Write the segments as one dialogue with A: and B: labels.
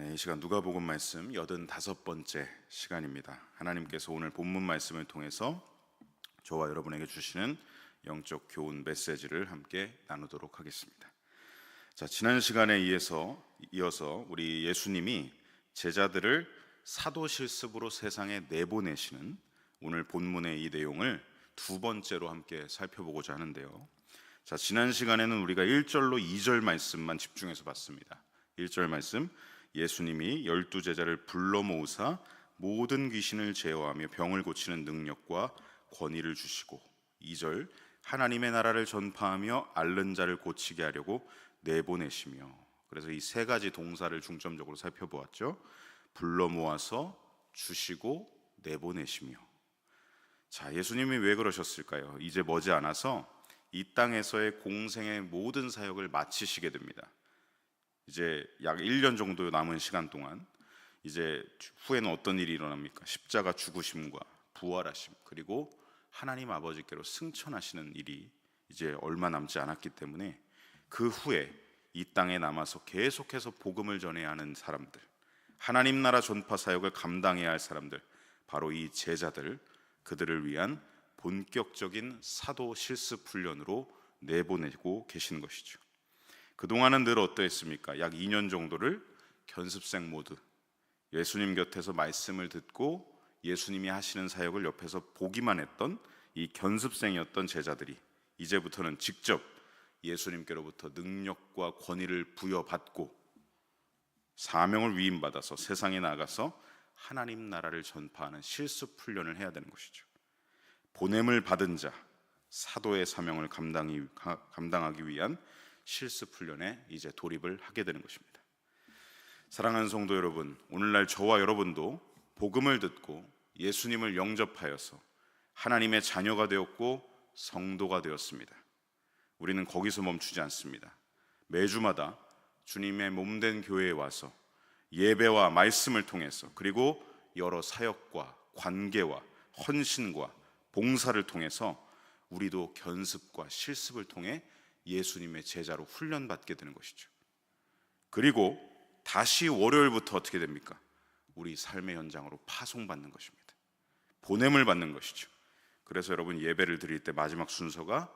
A: 네, 이 시간 누가복음 말씀 85번째 시간입니다. 하나님께서 오늘 본문 말씀을 통해서 저와 여러분에게 주시는 영적 교훈 메시지를 함께 나누도록 하겠습니다. 자, 지난 시간에 이어서 우리 예수님이 제자들을 사도 실습으로 세상에 내보내시는 오늘 본문의 이 내용을 두 번째로 함께 살펴보고자 하는데요. 자, 지난 시간에는 우리가 1절로 2절 말씀만 집중해서 봤습니다. 1절 말씀, 예수님이 12제자를 불러 모으사 모든 귀신을 제어하며 병을 고치는 능력과 권위를 주시고, 2절, 하나님의 나라를 전파하며 앓는 자를 고치게 하려고 내보내시며. 그래서 이 세 가지 동사를 중점적으로 살펴보았죠. 불러 모아서, 주시고, 내보내시며. 자, 예수님이 왜 그러셨을까요? 이제 머지않아서 이 땅에서의 공생의 모든 사역을 마치시게 됩니다. 이제 약 1년 정도 남은 시간 동안 이제 후에는 어떤 일이 일어납니까? 십자가 죽으심과 부활하심, 그리고 하나님 아버지께로 승천하시는 일이 이제 얼마 남지 않았기 때문에 그 후에 이 땅에 남아서 계속해서 복음을 전해야 하는 사람들, 하나님 나라 전파 사역을 감당해야 할 사람들, 바로 이 제자들, 그들을 위한 본격적인 사도 실습 훈련으로 내보내고 계시는 것이죠. 그동안은 늘 어떠했습니까? 약 2년 정도를 견습생 모드, 예수님 곁에서 말씀을 듣고 예수님이 하시는 사역을 옆에서 보기만 했던 이 견습생이었던 제자들이 이제부터는 직접 예수님께로부터 능력과 권위를 부여받고 사명을 위임받아서 세상에 나가서 하나님 나라를 전파하는 실습 훈련을 해야 되는 것이죠. 보냄을 받은 자, 사도의 사명을 감당하기 위한 실습 훈련에 이제 돌입을 하게 되는 것입니다. 사랑하는 성도 여러분, 오늘날 저와 여러분도 복음을 듣고 예수님을 영접하여서 하나님의 자녀가 되었고 성도가 되었습니다. 우리는 거기서 멈추지 않습니다. 매주마다 주님의 몸된 교회에 와서 예배와 말씀을 통해서, 그리고 여러 사역과 관계와 헌신과 봉사를 통해서 우리도 견습과 실습을 통해 예수님의 제자로 훈련받게 되는 것이죠. 그리고 다시 월요일부터 어떻게 됩니까? 우리 삶의 현장으로 파송받는 것입니다. 보냄을 받는 것이죠. 그래서 여러분, 예배를 드릴 때 마지막 순서가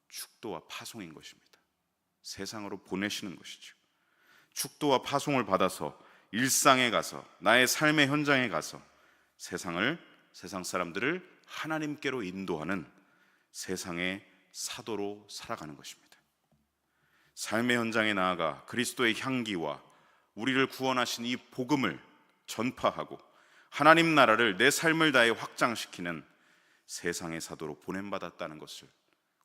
A: 축도와 파송인 것입니다. 세상으로 보내시는 것이죠. 축도와 파송을 받아서 일상에 가서, 나의 삶의 현장에 가서 세상 사람들을 하나님께로 인도하는 세상의 사도로 살아가는 것입니다. 삶의 현장에 나아가 그리스도의 향기와 우리를 구원하신 이 복음을 전파하고 하나님 나라를 내 삶을 다해 확장시키는 세상의 사도로 보냄받았다는 것을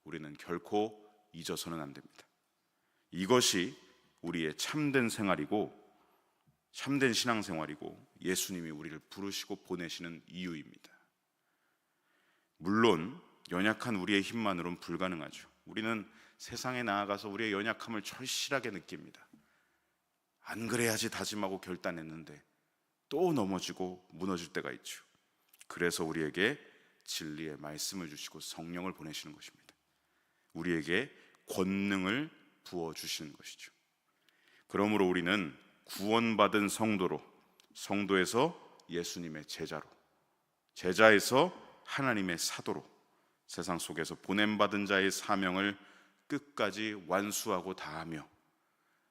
A: 우리는 결코 잊어서는 안 됩니다. 이것이 우리의 참된 생활이고 참된 신앙생활이고 예수님이 우리를 부르시고 보내시는 이유입니다. 물론 연약한 우리의 힘만으로는 불가능하죠. 우리는 세상에 나아가서 우리의 연약함을 절실하게 느낍니다. 안 그래야지 다짐하고 결단했는데 또 넘어지고 무너질 때가 있죠. 그래서 우리에게 진리의 말씀을 주시고 성령을 보내시는 것입니다. 우리에게 권능을 부어주시는 것이죠. 그러므로 우리는 구원받은 성도로, 성도에서 예수님의 제자로, 제자에서 하나님의 사도로 세상 속에서 보냄받은 자의 사명을 끝까지 완수하고 다하며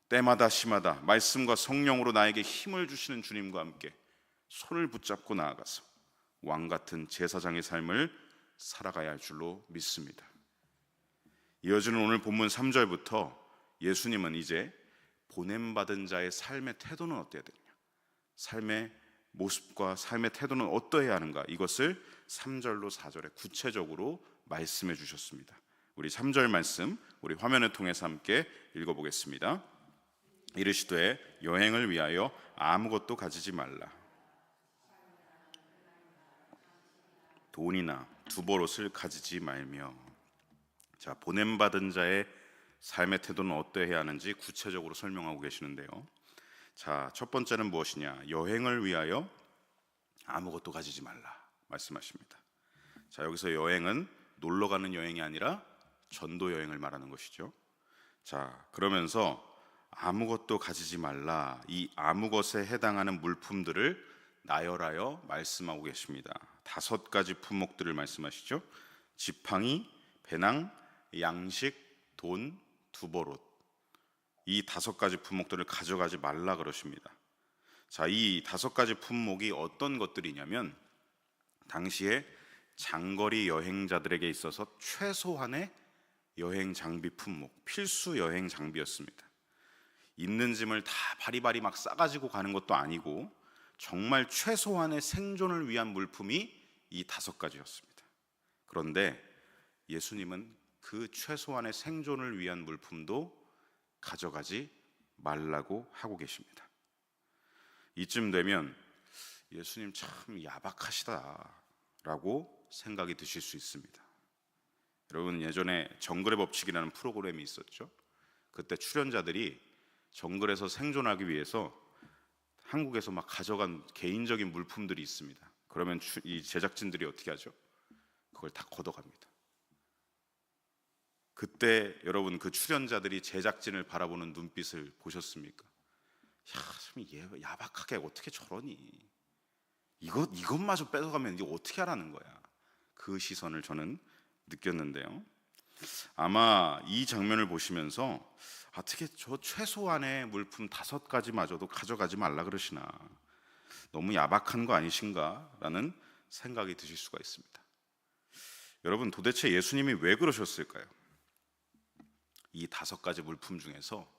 A: 때마다 시마다 말씀과 성령으로 나에게 힘을 주시는 주님과 함께 손을 붙잡고 나아가서 왕같은 제사장의 삶을 살아가야 할 줄로 믿습니다. 이어지는 오늘 본문 3절부터 예수님은 이제 보냄받은 자의 삶의 태도는 어때야 되느냐, 삶의 모습과 삶의 태도는 어떠해야 하는가, 이것을 3절로 4절에 구체적으로 말씀해 주셨습니다. 우리 3절 말씀 우리 화면을 통해서 함께 읽어보겠습니다. 이르시되 여행을 위하여 아무것도 가지지 말라. 돈이나 두벌옷을 가지지 말며. 자, 보냄받은 자의 삶의 태도는 어떠해야 하는지 구체적으로 설명하고 계시는데요. 자, 첫 번째는 무엇이냐? 여행을 위하여 아무것도 가지지 말라 말씀하십니다. 자, 여기서 여행은 놀러 가는 여행이 아니라 전도 여행을 말하는 것이죠. 자, 그러면서 아무것도 가지지 말라. 이 아무것에 해당하는 물품들을 나열하여 말씀하고 계십니다. 5가지 품목들을 말씀하시죠. 지팡이, 배낭, 양식, 돈, 두버롯. 이 5가지 품목들을 가져가지 말라 그러십니다. 자, 이 5가지 품목이 어떤 것들이냐면 당시에 장거리 여행자들에게 있어서 최소한의 여행 장비 품목, 필수 여행 장비였습니다. 있는 짐을 다 바리바리 막 싸가지고 가는 것도 아니고 정말 최소한의 생존을 위한 물품이 이 5가지였습니다. 그런데 예수님은 그 최소한의 생존을 위한 물품도 가져가지 말라고 하고 계십니다. 이쯤 되면 예수님 참 야박하시다라고 생각이 드실 수 있습니다. 여러분, 예전에 정글의 법칙이라는 프로그램이 있었죠. 그때 출연자들이 정글에서 생존하기 위해서 한국에서 막 가져간 개인적인 물품들이 있습니다. 그러면 이 제작진들이 어떻게 하죠? 그걸 다 걷어갑니다. 그때 여러분, 그 출연자들이 제작진을 바라보는 눈빛을 보셨습니까? 야, 참 야박하게 어떻게 저러니? 이것마저 뺏어가면 이게 어떻게 하라는 거야? 그 시선을 저는 느꼈는데요. 아마 이 장면을 보시면서 어떻게 저 최소한의 물품 5가지마저도 가져가지 말라 그러시나, 너무 야박한 거 아니신가 라는 생각이 드실 수가 있습니다. 여러분, 도대체 예수님이 왜 그러셨을까요? 이 5가지 물품 중에서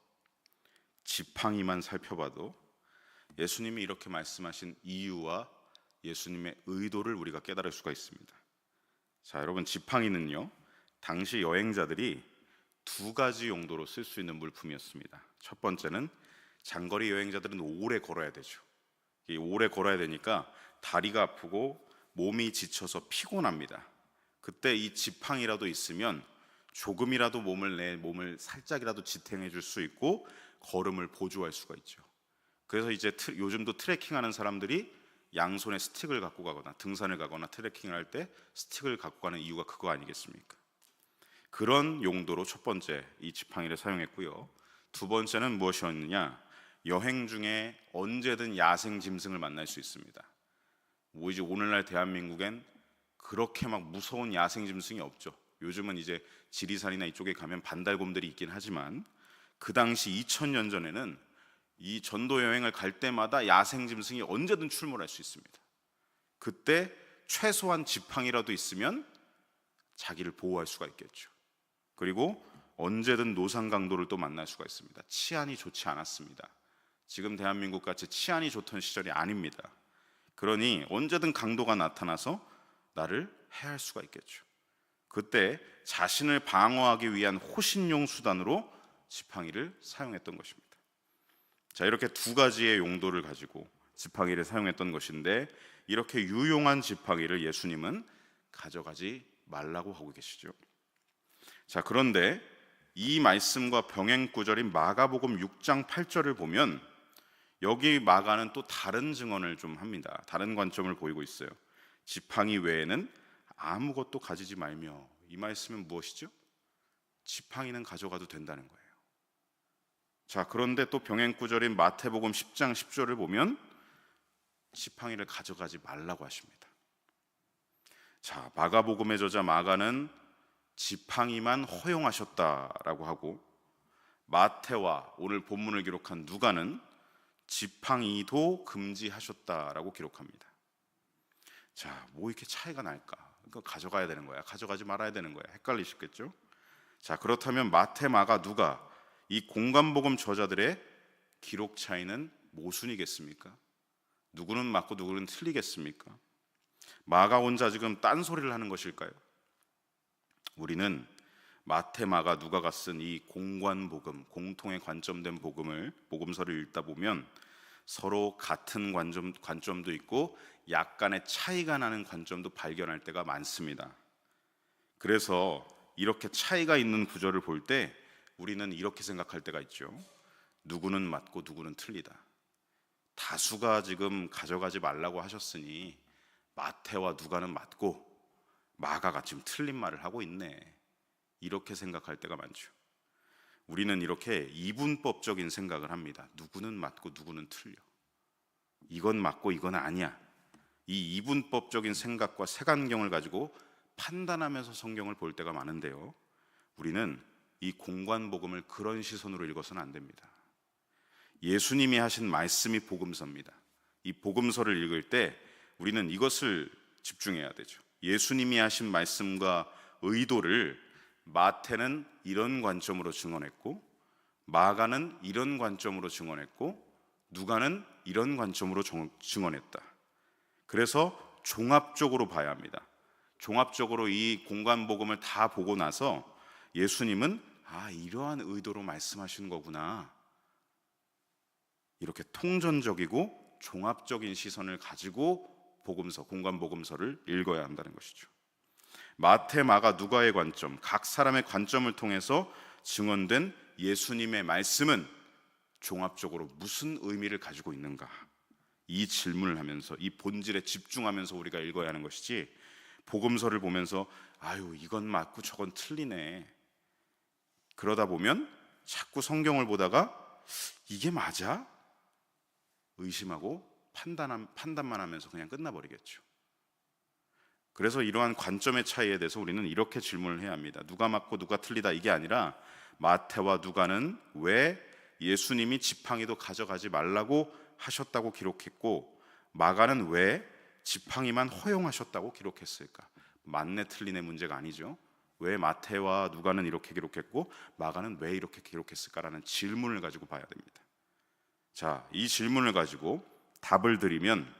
A: 지팡이만 살펴봐도 예수님이 이렇게 말씀하신 이유와 예수님의 의도를 우리가 깨달을 수가 있습니다. 자, 여러분, 지팡이는요, 당시 여행자들이 2가지 용도로 쓸 수 있는 물품이었습니다. 첫 번째는 장거리 여행자들은 오래 걸어야 되죠. 오래 걸어야 되니까 다리가 아프고 몸이 지쳐서 피곤합니다. 그때 이 지팡이라도 있으면 조금이라도 몸을 살짝이라도 지탱해 줄 수 있고 걸음을 보조할 수가 있죠. 그래서 이제 요즘도 트레킹하는 사람들이 양손에 스틱을 갖고 가거나 등산을 가거나 트레킹을 할 때 스틱을 갖고 가는 이유가 그거 아니겠습니까? 그런 용도로 첫 번째 이 지팡이를 사용했고요. 2번째는 무엇이었느냐? 여행 중에 언제든 야생 짐승을 만날 수 있습니다. 이제 오늘날 대한민국엔 그렇게 막 무서운 야생 짐승이 없죠. 요즘은 이제 지리산이나 이쪽에 가면 반달곰들이 있긴 하지만 그 당시 2000년 전에는 이 전도 여행을 갈 때마다 야생 짐승이 언제든 출몰할 수 있습니다. 그때 최소한 지팡이라도 있으면 자기를 보호할 수가 있겠죠. 그리고 언제든 노상 강도를 또 만날 수가 있습니다. 치안이 좋지 않았습니다. 지금 대한민국 같이 치안이 좋던 시절이 아닙니다. 그러니 언제든 강도가 나타나서 나를 해할 수가 있겠죠. 그때 자신을 방어하기 위한 호신용 수단으로 지팡이를 사용했던 것입니다. 자, 이렇게 2가지의 용도를 가지고 지팡이를 사용했던 것인데 이렇게 유용한 지팡이를 예수님은 가져가지 말라고 하고 계시죠. 자, 그런데 이 말씀과 병행 구절인 마가복음 6장 8절을 보면 여기 마가는 또 다른 증언을 좀 합니다. 다른 관점을 보이고 있어요. 지팡이 외에는 아무것도 가지지 말며. 이 말씀은 무엇이죠? 지팡이는 가져가도 된다는 거예요. 자, 그런데 또 병행 구절인 마태복음 10장 10절을 보면 지팡이를 가져가지 말라고 하십니다. 자, 마가복음의 저자 마가는 지팡이만 허용하셨다라고 하고 마태와 오늘 본문을 기록한 누가는 지팡이도 금지하셨다라고 기록합니다. 자, 뭐 이렇게 차이가 날까? 그러니까 가져가야 되는 거야, 가져가지 말아야 되는 거야, 헷갈리시겠죠? 자, 그렇다면 마태, 마가, 누가 이 공간복음 저자들의 기록 차이는 모순이겠습니까? 누구는 맞고 누구는 틀리겠습니까? 마가 혼자 지금 딴소리를 하는 것일까요? 우리는 마태, 마가, 누가가 쓴 이 공관복음, 공통의 관점된 복음서를 읽다 보면 서로 같은 관점도 있고 약간의 차이가 나는 관점도 발견할 때가 많습니다. 그래서 이렇게 차이가 있는 구절을 볼 때 우리는 이렇게 생각할 때가 있죠. 누구는 맞고 누구는 틀리다. 다수가 지금 가져가지 말라고 하셨으니 마태와 누가는 맞고 마가가 지금 틀린 말을 하고 있네, 이렇게 생각할 때가 많죠. 우리는 이렇게 이분법적인 생각을 합니다. 누구는 맞고 누구는 틀려. 이건 맞고 이건 아니야. 이 이분법적인 생각과 색안경을 가지고 판단하면서 성경을 볼 때가 많은데요, 우리는 이 공관복음을 그런 시선으로 읽어서는 안 됩니다. 예수님이 하신 말씀이 복음서입니다. 이 복음서를 읽을 때 우리는 이것을 집중해야 되죠. 예수님이 하신 말씀과 의도를 마태는 이런 관점으로 증언했고, 마가는 이런 관점으로 증언했고, 누가는 이런 관점으로 증언했다. 그래서 종합적으로 봐야 합니다. 종합적으로 이 공관복음을 다 보고 나서 예수님은 이러한 의도로 말씀하시는 거구나, 이렇게 통전적이고 종합적인 시선을 가지고 복음서, 공관복음서를 읽어야 한다는 것이죠. 마태, 마가, 누가의 관점, 각 사람의 관점을 통해서 증언된 예수님의 말씀은 종합적으로 무슨 의미를 가지고 있는가, 이 질문을 하면서 이 본질에 집중하면서 우리가 읽어야 하는 것이지, 복음서를 보면서 이건 맞고 저건 틀리네, 그러다 보면 자꾸 성경을 보다가 이게 맞아? 의심하고 판단만 하면서 그냥 끝나버리겠죠. 그래서 이러한 관점의 차이에 대해서 우리는 이렇게 질문을 해야 합니다. 누가 맞고 누가 틀리다, 이게 아니라 마태와 누가는 왜 예수님이 지팡이도 가져가지 말라고 하셨다고 기록했고, 마가는 왜 지팡이만 허용하셨다고 기록했을까? 맞네 틀리네 문제가 아니죠. 왜 마태와 누가는 이렇게 기록했고 마가는 왜 이렇게 기록했을까라는 질문을 가지고 봐야 됩니다. 자, 이 질문을 가지고 답을 드리면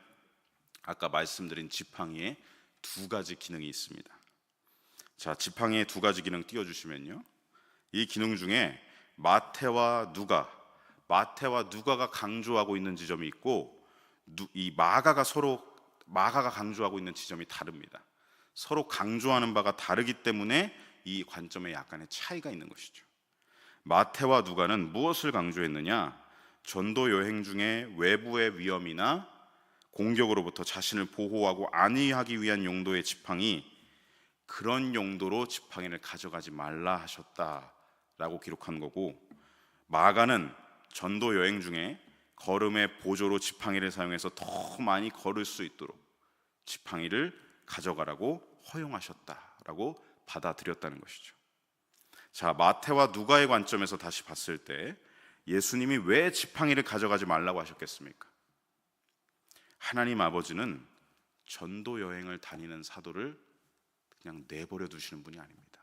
A: 아까 말씀드린 지팡이에 두 가지 기능이 있습니다. 자, 지팡이에 두 가지 기능 띄워주시면요, 이 기능 중에 마태와 누가가 강조하고 있는 지점이 있고, 이 마가가 강조하고 있는 지점이 다릅니다. 서로 강조하는 바가 다르기 때문에 이 관점에 약간의 차이가 있는 것이죠. 마태와 누가는 무엇을 강조했느냐? 전도 여행 중에 외부의 위험이나 공격으로부터 자신을 보호하고 안위하기 위한 용도의 지팡이, 그런 용도로 지팡이를 가져가지 말라 하셨다라고 기록한 거고, 마가는 전도 여행 중에 걸음의 보조로 지팡이를 사용해서 더 많이 걸을 수 있도록 지팡이를 가져가라고 허용하셨다라고 받아들였다는 것이죠. 자, 마태와 누가의 관점에서 다시 봤을 때 예수님이 왜 지팡이를 가져가지 말라고 하셨겠습니까? 하나님 아버지는 전도 여행을 다니는 사도를 그냥 내버려 두시는 분이 아닙니다.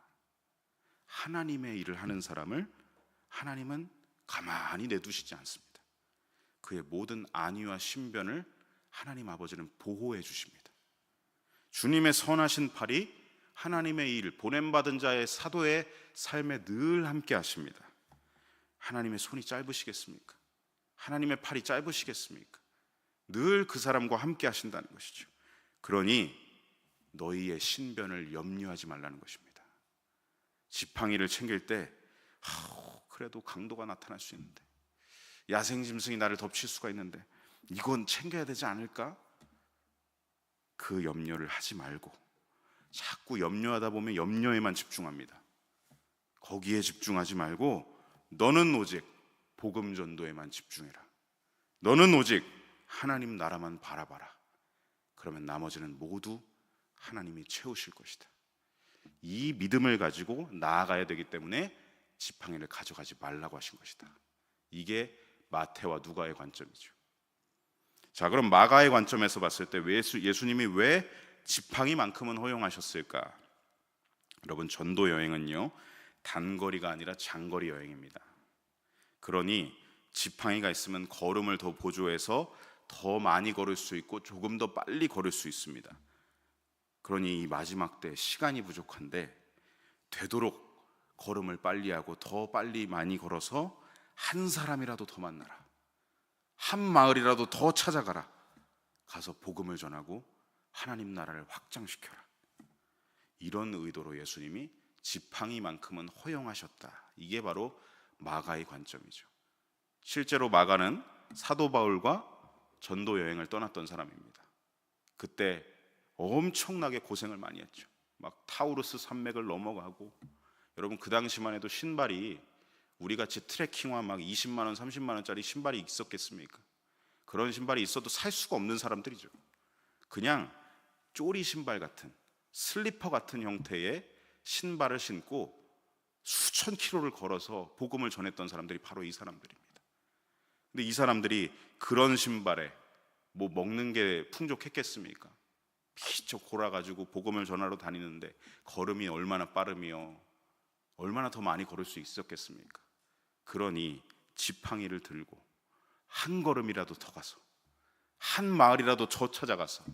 A: 하나님의 일을 하는 사람을 하나님은 가만히 내두시지 않습니다. 그의 모든 안위와 신변을 하나님 아버지는 보호해 주십니다. 주님의 선하신 팔이 하나님의 일, 보냄받은 자의 사도의 삶에 늘 함께 하십니다. 하나님의 손이 짧으시겠습니까? 하나님의 팔이 짧으시겠습니까? 늘 그 사람과 함께 하신다는 것이죠. 그러니 너희의 신변을 염려하지 말라는 것입니다. 지팡이를 챙길 때 그래도 강도가 나타날 수 있는데, 야생짐승이 나를 덮칠 수가 있는데 이건 챙겨야 되지 않을까? 그 염려를 하지 말고, 자꾸 염려하다 보면 염려에만 집중합니다. 거기에 집중하지 말고 너는 오직 복음 전도에만 집중해라. 너는 오직 하나님 나라만 바라봐라. 그러면 나머지는 모두 하나님이 채우실 것이다. 이 믿음을 가지고 나아가야 되기 때문에 지팡이를 가져가지 말라고 하신 것이다. 이게 마태와 누가의 관점이죠. 자, 그럼 마가의 관점에서 봤을 때 예수님이 왜 지팡이만큼은 허용하셨을까? 여러분, 전도 여행은요, 단거리가 아니라 장거리 여행입니다. 그러니 지팡이가 있으면 걸음을 더 보조해서 더 많이 걸을 수 있고 조금 더 빨리 걸을 수 있습니다. 그러니 이 마지막 때 시간이 부족한데 되도록 걸음을 빨리 하고 더 빨리 많이 걸어서 한 사람이라도 더 만나라, 한 마을이라도 더 찾아가라, 가서 복음을 전하고 하나님 나라를 확장시켜라. 이런 의도로 예수님이 지팡이만큼은 허용하셨다. 이게 바로 마가의 관점이죠. 실제로 마가는 사도 바울과 전도 여행을 떠났던 사람입니다. 그때 엄청나게 고생을 많이 했죠. 막 타우루스 산맥을 넘어가고, 여러분 그 당시만 해도 신발이 우리같이 트레킹화 막 20만 원, 30만 원짜리 신발이 있었겠습니까? 그런 신발이 있어도 살 수가 없는 사람들이죠. 그냥 쪼리 신발 같은, 슬리퍼 같은 형태의 신발을 신고 수천 킬로를 걸어서 복음을 전했던 사람들이 바로 이 사람들입니다. 근데 이 사람들이 그런 신발에 뭐 먹는 게 풍족했겠습니까? 피쩍 골아가지고 복음을 전하러 다니는데 걸음이 얼마나 빠르며 얼마나 더 많이 걸을 수 있었겠습니까? 그러니 지팡이를 들고 한 걸음이라도 더 가서 한 마을이라도 더 찾아가서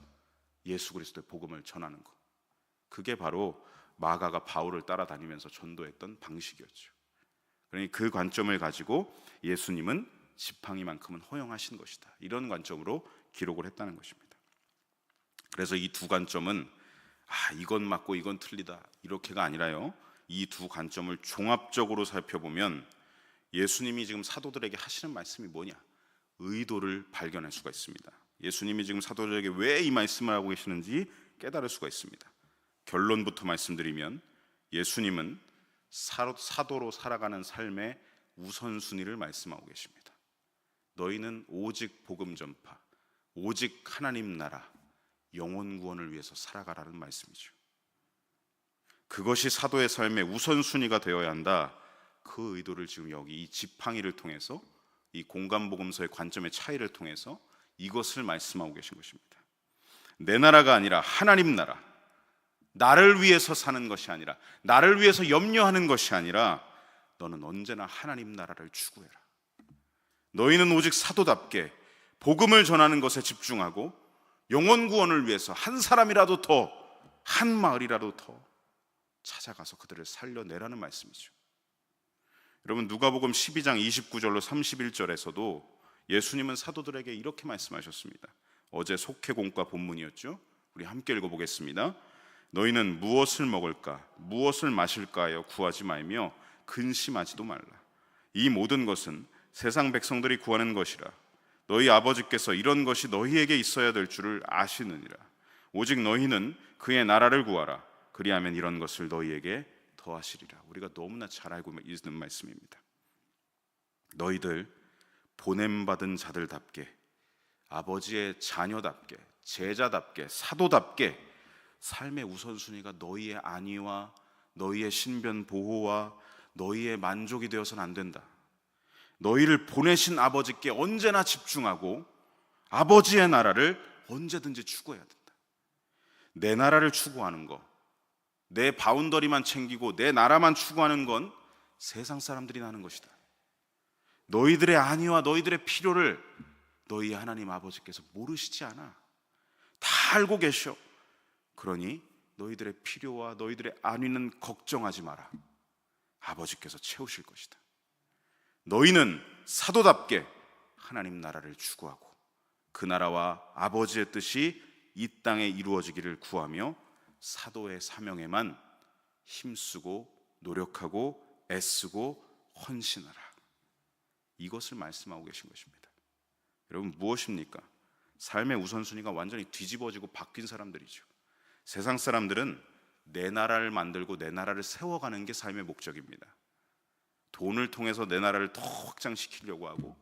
A: 예수 그리스도의 복음을 전하는 것, 그게 바로 마가가 바울을 따라다니면서 전도했던 방식이었죠. 그러니 그 관점을 가지고 예수님은 지팡이만큼은 허용하신 것이다, 이런 관점으로 기록을 했다는 것입니다. 그래서 이 두 관점은 이건 맞고 이건 틀리다 이렇게가 아니라요, 이 두 관점을 종합적으로 살펴보면 예수님이 지금 사도들에게 하시는 말씀이 뭐냐, 의도를 발견할 수가 있습니다. 예수님이 지금 사도들에게 왜 이 말씀을 하고 계시는지 깨달을 수가 있습니다. 결론부터 말씀드리면 예수님은 사도로 살아가는 삶의 우선순위를 말씀하고 계십니다. 너희는 오직 복음 전파, 오직 하나님 나라, 영혼 구원을 위해서 살아가라는 말씀이죠. 그것이 사도의 삶의 우선순위가 되어야 한다. 그 의도를 지금 여기 이 지팡이를 통해서, 이 공간복음서의 관점의 차이를 통해서 이것을 말씀하고 계신 것입니다. 내 나라가 아니라 하나님 나라, 나를 위해서 사는 것이 아니라, 나를 위해서 염려하는 것이 아니라 너는 언제나 하나님 나라를 추구해라. 너희는 오직 사도답게 복음을 전하는 것에 집중하고 영혼 구원을 위해서 한 사람이라도 더, 한 마을이라도 더 찾아가서 그들을 살려내라는 말씀이죠. 여러분, 누가복음 12장 29절로 31절에서도 예수님은 사도들에게 이렇게 말씀하셨습니다. 어제 속회공과 본문이었죠. 우리 함께 읽어보겠습니다. 너희는 무엇을 먹을까, 무엇을 마실까 하여 구하지 말며 근심하지도 말라. 이 모든 것은 세상 백성들이 구하는 것이라. 너희 아버지께서 이런 것이 너희에게 있어야 될 줄을 아시느니라. 오직 너희는 그의 나라를 구하라. 그리하면 이런 것을 너희에게 더하시리라. 우리가 너무나 잘 알고 있는 말씀입니다. 너희들 보냄받은 자들답게, 아버지의 자녀답게, 제자답게, 사도답게 삶의 우선순위가 너희의 안위와 너희의 신변 보호와 너희의 만족이 되어서는 안 된다. 너희를 보내신 아버지께 언제나 집중하고 아버지의 나라를 언제든지 추구해야 된다. 내 나라를 추구하는 거, 내 바운더리만 챙기고 내 나라만 추구하는 건 세상 사람들이 하는 것이다. 너희들의 안위와 너희들의 필요를 너희 하나님 아버지께서 모르시지 않아. 다 알고 계셔. 그러니 너희들의 필요와 너희들의 안위는 걱정하지 마라. 아버지께서 채우실 것이다. 너희는 사도답게 하나님 나라를 추구하고 그 나라와 아버지의 뜻이 이 땅에 이루어지기를 구하며 사도의 사명에만 힘쓰고 노력하고 애쓰고 헌신하라. 이것을 말씀하고 계신 것입니다. 여러분, 무엇입니까? 삶의 우선순위가 완전히 뒤집어지고 바뀐 사람들이죠. 세상 사람들은 내 나라를 만들고 내 나라를 세워가는 게 삶의 목적입니다. 돈을 통해서 내 나라를 더 확장시키려고 하고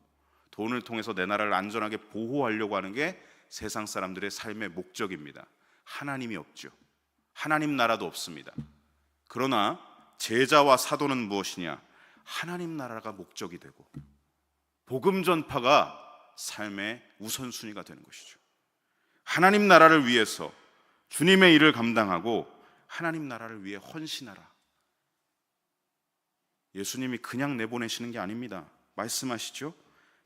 A: 돈을 통해서 내 나라를 안전하게 보호하려고 하는 게 세상 사람들의 삶의 목적입니다. 하나님이 없죠. 하나님 나라도 없습니다. 그러나 제자와 사도는 무엇이냐? 하나님 나라가 목적이 되고 복음 전파가 삶의 우선순위가 되는 것이죠. 하나님 나라를 위해서 주님의 일을 감당하고 하나님 나라를 위해 헌신하라. 예수님이 그냥 내보내시는 게 아닙니다. 말씀하시죠.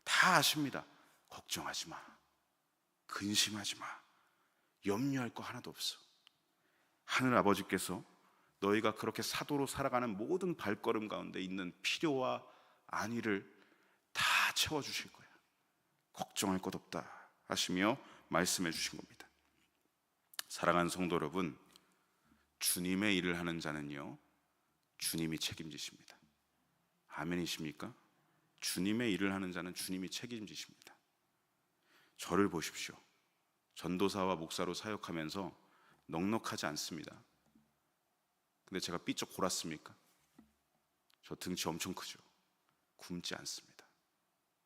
A: 다 아십니다. 걱정하지 마, 근심하지 마, 염려할 거 하나도 없어. 하늘 아버지께서 너희가 그렇게 사도로 살아가는 모든 발걸음 가운데 있는 필요와 안위를 다 채워주실 거야. 걱정할 것 없다 하시며 말씀해 주신 겁니다. 사랑하는 성도 여러분, 주님의 일을 하는 자는요, 주님이 책임지십니다. 아멘이십니까? 주님의 일을 하는 자는 주님이 책임지십니다. 저를 보십시오. 전도사와 목사로 사역하면서 넉넉하지 않습니다. 근데 제가 삐쩍 골았습니까? 저 등치 엄청 크죠. 굶지 않습니다.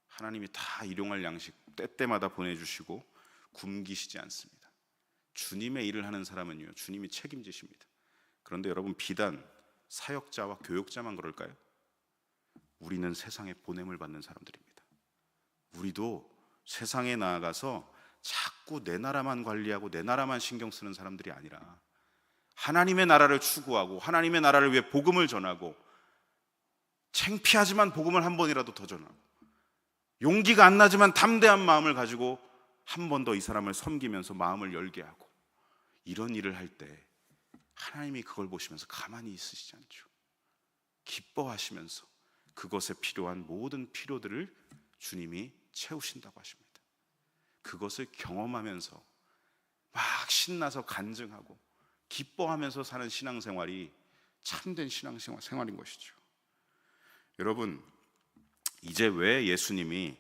A: 하나님이 다 일용할 양식 때때마다 보내주시고 굶기시지 않습니다. 주님의 일을 하는 사람은요, 주님이 책임지십니다. 그런데 여러분, 비단 사역자와 교육자만 그럴까요? 우리는 세상에 보냄을 받는 사람들입니다. 우리도 세상에 나아가서 자꾸 내 나라만 관리하고 내 나라만 신경 쓰는 사람들이 아니라 하나님의 나라를 추구하고 하나님의 나라를 위해 복음을 전하고, 창피하지만 복음을 한 번이라도 더 전하고, 용기가 안 나지만 담대한 마음을 가지고 한 번 더 이 사람을 섬기면서 마음을 열게 하고, 이런 일을 할 때 하나님이 그걸 보시면서 가만히 있으시지 않죠. 기뻐하시면서 그것에 필요한 모든 필요들을 주님이 채우신다고 하십니다. 그것을 경험하면서 막 신나서 간증하고 기뻐하면서 사는 신앙생활이 참된 신앙생활인 것이죠. 여러분, 이제 왜 예수님이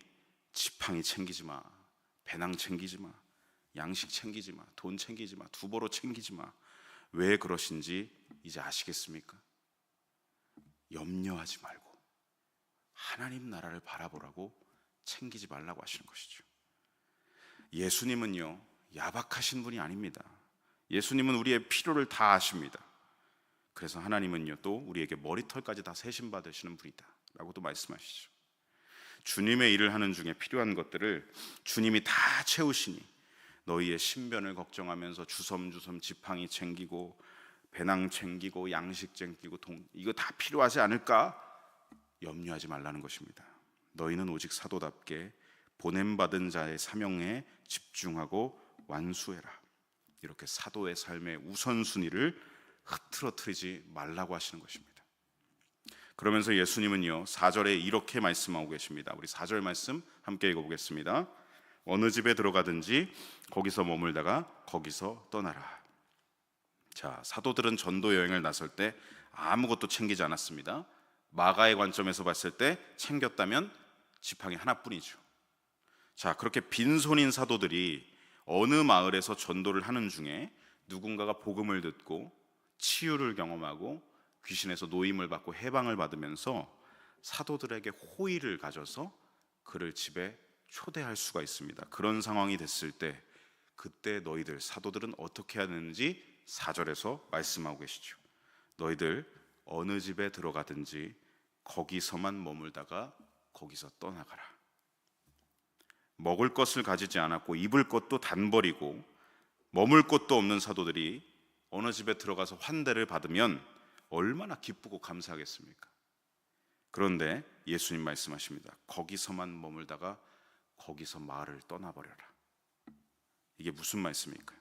A: 지팡이 챙기지 마, 배낭 챙기지 마, 양식 챙기지 마, 돈 챙기지 마, 두보로 챙기지 마, 왜 그러신지 이제 아시겠습니까? 염려하지 말고 하나님 나라를 바라보라고 챙기지 말라고 하시는 것이죠. 예수님은요, 야박하신 분이 아닙니다. 예수님은 우리의 필요를 다 아십니다. 그래서 하나님은요, 또 우리에게 머리털까지 다 세심 받으시는 분이다 라고도 말씀하시죠. 주님의 일을 하는 중에 필요한 것들을 주님이 다 채우시니 너희의 신변을 걱정하면서 주섬주섬 지팡이 챙기고 배낭 챙기고 양식 챙기고 이거 다 필요하지 않을까? 염려하지 말라는 것입니다. 너희는 오직 사도답게 보냄받은 자의 사명에 집중하고 완수해라. 이렇게 사도의 삶의 우선순위를 흐트러뜨리지 말라고 하시는 것입니다. 그러면서 예수님은요, 4절에 이렇게 말씀하고 계십니다. 우리 4절 말씀 함께 읽어보겠습니다. 어느 집에 들어가든지 거기서 머물다가 거기서 떠나라. 자, 사도들은 전도 여행을 나설 때 아무것도 챙기지 않았습니다. 마가의 관점에서 봤을 때 챙겼다면 지팡이 하나뿐이죠. 자, 그렇게 빈손인 사도들이 어느 마을에서 전도를 하는 중에 누군가가 복음을 듣고 치유를 경험하고 귀신에서 노임을 받고 해방을 받으면서 사도들에게 호의를 가져서 그를 집에 초대할 수가 있습니다. 그런 상황이 됐을 때 그때 너희들 사도들은 어떻게 해야 되는지 4절에서 말씀하고 계시죠. 너희들 어느 집에 들어가든지 거기서만 머물다가 거기서 떠나가라. 먹을 것을 가지지 않았고 입을 것도 단벌이고 머물 곳도 없는 사도들이 어느 집에 들어가서 환대를 받으면 얼마나 기쁘고 감사하겠습니까? 그런데 예수님 말씀하십니다. 거기서만 머물다가 거기서 마을을 떠나버려라. 이게 무슨 말씀입니까?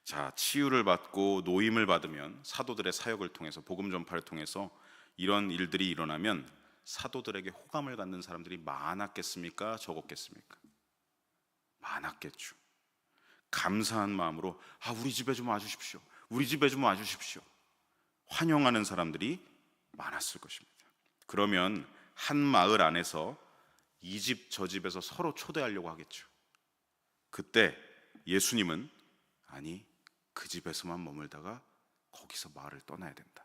A: 자, 치유를 받고 노임을 받으면 사도들의 사역을 통해서 복음 전파를 통해서 이런 일들이 일어나면 사도들에게 호감을 갖는 사람들이 많았겠습니까? 적었겠습니까? 많았겠죠. 감사한 마음으로 우리 집에 좀 와주십시오. 우리 집에 좀 와주십시오. 환영하는 사람들이 많았을 것입니다. 그러면 한 마을 안에서 이 집 저 집에서 서로 초대하려고 하겠죠. 그때 예수님은 아니, 그 집에서만 머물다가 거기서 마을을 떠나야 된다.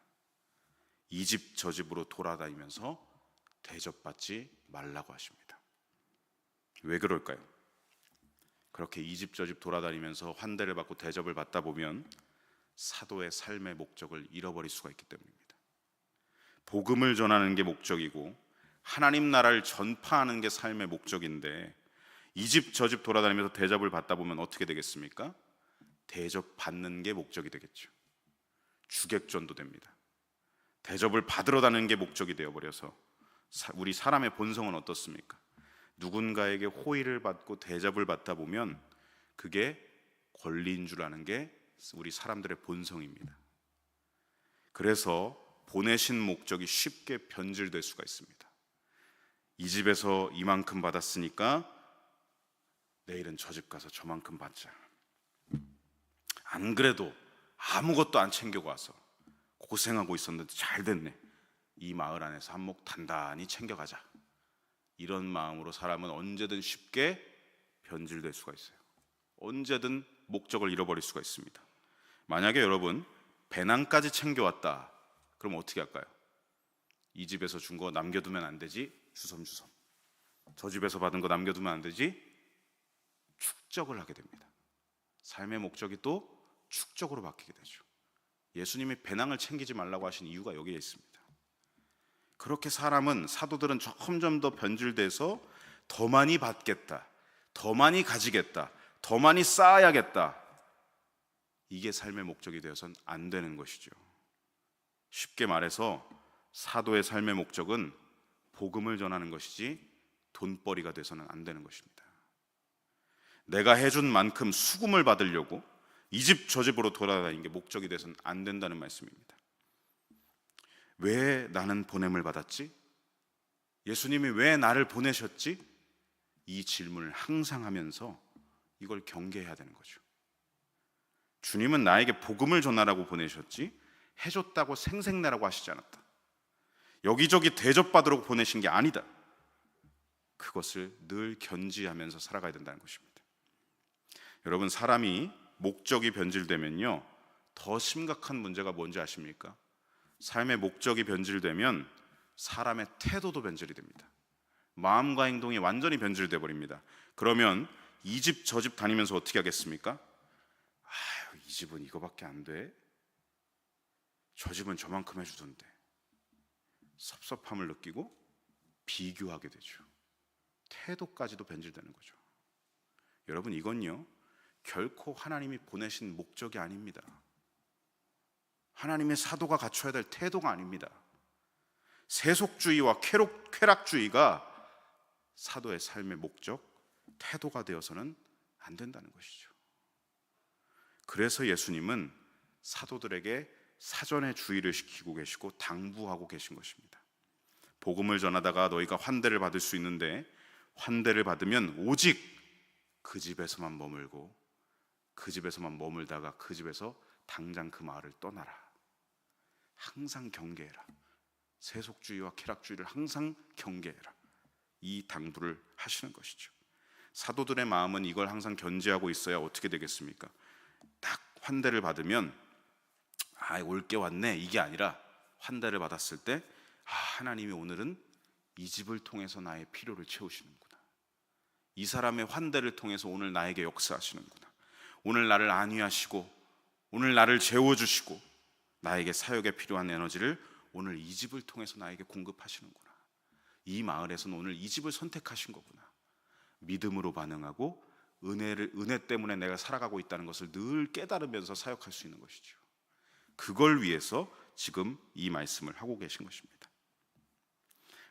A: 이 집 저 집으로 돌아다니면서 대접받지 말라고 하십니다. 왜 그럴까요? 그렇게 이 집 저 집 돌아다니면서 환대를 받고 대접을 받다 보면 사도의 삶의 목적을 잃어버릴 수가 있기 때문입니다. 복음을 전하는 게 목적이고 하나님 나라를 전파하는 게 삶의 목적인데 이 집 저 집 돌아다니면서 대접을 받다 보면 어떻게 되겠습니까? 대접받는 게 목적이 되겠죠. 주객전도 됩니다. 대접을 받으러 다니는 게 목적이 되어버려서 우리 사람의 본성은 어떻습니까? 누군가에게 호의를 받고 대접을 받다 보면 그게 권리인 줄 아는 게 우리 사람들의 본성입니다. 그래서 보내신 목적이 쉽게 변질될 수가 있습니다. 이 집에서 이만큼 받았으니까 내일은 저 집 가서 저만큼 받자. 안 그래도 아무것도 안 챙겨가서 고생하고 있었는데 잘 됐네. 이 마을 안에서 한몫 단단히 챙겨가자. 이런 마음으로 사람은 언제든 쉽게 변질될 수가 있어요. 언제든 목적을 잃어버릴 수가 있습니다. 만약에 여러분 배낭까지 챙겨왔다, 그럼 어떻게 할까요? 이 집에서 준 거 남겨두면 안 되지, 주섬주섬. 저 집에서 받은 거 남겨두면 안 되지, 축적을 하게 됩니다. 삶의 목적이 또 축적으로 바뀌게 되죠. 예수님이 배낭을 챙기지 말라고 하신 이유가 여기에 있습니다. 그렇게 사도들은 점점 더 변질돼서 더 많이 받겠다, 더 많이 가지겠다, 더 많이 쌓아야겠다, 이게 삶의 목적이 되어서는 안 되는 것이죠. 쉽게 말해서 사도의 삶의 목적은 복음을 전하는 것이지 돈벌이가 돼서는 안 되는 것입니다. 내가 해준 만큼 수금을 받으려고 이 집 저 집으로 돌아다니는 게 목적이 돼서는 안 된다는 말씀입니다. 왜 나는 보냄을 받았지? 예수님이 왜 나를 보내셨지? 이 질문을 항상 하면서 이걸 경계해야 되는 거죠. 주님은 나에게 복음을 전하라고 보내셨지 해줬다고 생색내라고 하시지 않았다. 여기저기 대접받으라고 보내신 게 아니다. 그것을 늘 견지하면서 살아가야 된다는 것입니다. 여러분, 사람이 목적이 변질되면요, 더 심각한 문제가 뭔지 아십니까? 삶의 목적이 변질되면 사람의 태도도 변질이 됩니다. 마음과 행동이 완전히 변질돼 버립니다. 그러면 이 집 저 집 다니면서 어떻게 하겠습니까? 아유, 이 집은 이거밖에 안 돼, 저 집은 저만큼 해주던데, 섭섭함을 느끼고 비교하게 되죠. 태도까지도 변질되는 거죠. 여러분, 이건요 결코 하나님이 보내신 목적이 아닙니다. 하나님의 사도가 갖춰야 될 태도가 아닙니다. 세속주의와 쾌락주의가 사도의 삶의 목적, 태도가 되어서는 안 된다는 것이죠. 그래서 예수님은 사도들에게 사전에 주의를 시키고 계시고 당부하고 계신 것입니다. 복음을 전하다가 너희가 환대를 받을 수 있는데, 환대를 받으면 오직 그 집에서만 머물고 그 집에서만 머물다가 그 집에서 당장 그 마을을 떠나라. 항상 경계해라. 세속주의와 쾌락주의를 항상 경계해라. 이 당부를 하시는 것이죠. 사도들의 마음은 이걸 항상 견지하고 있어야 어떻게 되겠습니까? 딱 환대를 받으면 올 게 왔네, 이게 아니라 환대를 받았을 때 하나님이 오늘은 이 집을 통해서 나의 필요를 채우시는구나, 이 사람의 환대를 통해서 오늘 나에게 역사하시는구나, 오늘 나를 안위하시고 오늘 나를 재워주시고 나에게 사역에 필요한 에너지를 오늘 이 집을 통해서 나에게 공급하시는구나, 이 마을에서는 오늘 이 집을 선택하신 거구나, 믿음으로 반응하고 은혜 때문에 내가 살아가고 있다는 것을 늘 깨달으면서 사역할 수 있는 것이죠. 그걸 위해서 지금 이 말씀을 하고 계신 것입니다.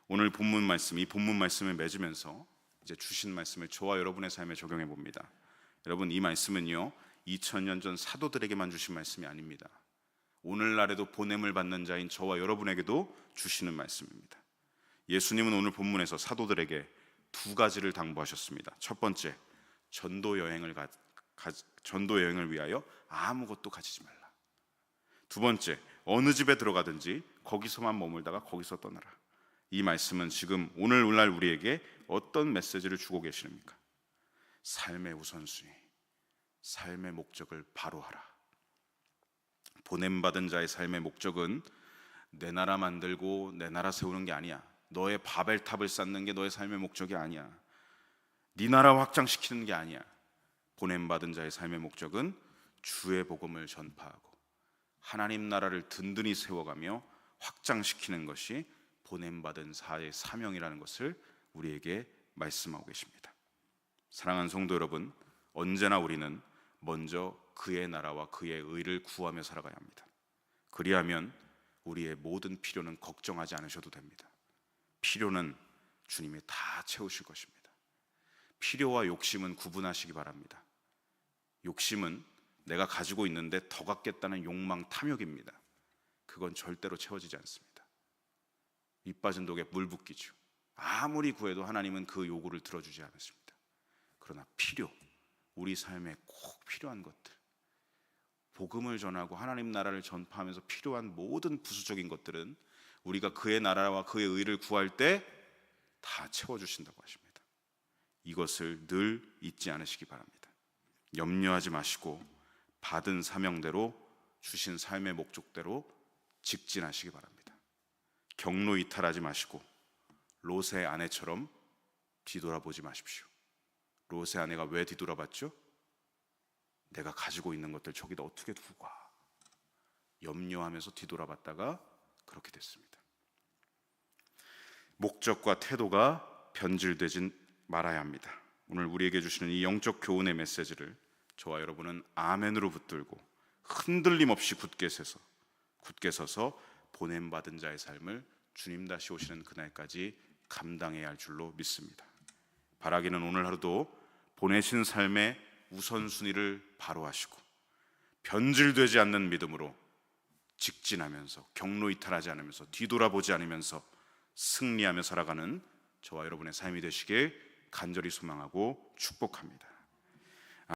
A: 오늘 본문 말씀, 이 본문 말씀을 맺으면서 이제 주신 말씀을 저와 여러분의 삶에 적용해 봅니다. 여러분, 이 말씀은요 2000년 전 사도들에게만 주신 말씀이 아닙니다. 오늘날에도 보냄을 받는 자인 저와 여러분에게도 주시는 말씀입니다. 예수님은 오늘 본문에서 사도들에게 두 가지를 당부하셨습니다. 첫 번째, 전도 여행을 위하여 아무것도 가지지 말라. 두 번째, 어느 집에 들어가든지 거기서만 머물다가 거기서 떠나라. 이 말씀은 지금 오늘날 우리에게 어떤 메시지를 주고 계십니까? 삶의 우선순위, 삶의 목적을 바로 하라. 보냄받은 자의 삶의 목적은 내 나라 만들고 내 나라 세우는 게 아니야. 너의 바벨탑을 쌓는 게 너의 삶의 목적이 아니야. 네 나라 확장시키는 게 아니야. 보냄받은 자의 삶의 목적은 주의 복음을 전파하고 하나님 나라를 든든히 세워가며 확장시키는 것이 보냄받은 자의 사명이라는 것을 우리에게 말씀하고 계십니다. 사랑하는 성도 여러분, 언제나 우리는 먼저 그의 나라와 그의 의를 구하며 살아가야 합니다. 그리하면 우리의 모든 필요는 걱정하지 않으셔도 됩니다. 필요는 주님이 다 채우실 것입니다. 필요와 욕심은 구분하시기 바랍니다. 욕심은 내가 가지고 있는데 더 갖겠다는 욕망, 탐욕입니다. 그건 절대로 채워지지 않습니다. 밑 빠진 독에 물 붓기죠. 아무리 구해도 하나님은 그 요구를 들어주지 않으십니다. 그러나 필요, 우리 삶에 꼭 필요한 것들, 복음을 전하고 하나님 나라를 전파하면서 필요한 모든 부수적인 것들은 우리가 그의 나라와 그의 의를 구할 때 다 채워주신다고 하십니다. 이것을 늘 잊지 않으시기 바랍니다. 염려하지 마시고 받은 사명대로, 주신 삶의 목적대로 직진하시기 바랍니다. 경로 이탈하지 마시고 롯의 아내처럼 뒤돌아보지 마십시오. 롯의 아내가 왜 뒤돌아봤죠? 내가 가지고 있는 것들 저기다 어떻게 두고 가? 염려하면서 뒤돌아봤다가 그렇게 됐습니다. 목적과 태도가 변질되진 말아야 합니다. 오늘 우리에게 주시는 이 영적 교훈의 메시지를 저와 여러분은 아멘으로 붙들고 흔들림 없이 굳게 서서 보냄받은 자의 삶을 주님 다시 오시는 그날까지 감당해야 할 줄로 믿습니다. 바라기는 오늘 하루도 보내신 삶의 우선순위를 바로 하시고 변질되지 않는 믿음으로 직진하면서 경로 이탈하지 않으면서 뒤돌아보지 않으면서 승리하며 살아가는 저와 여러분의 삶이 되시길 간절히 소망하고 축복합니다.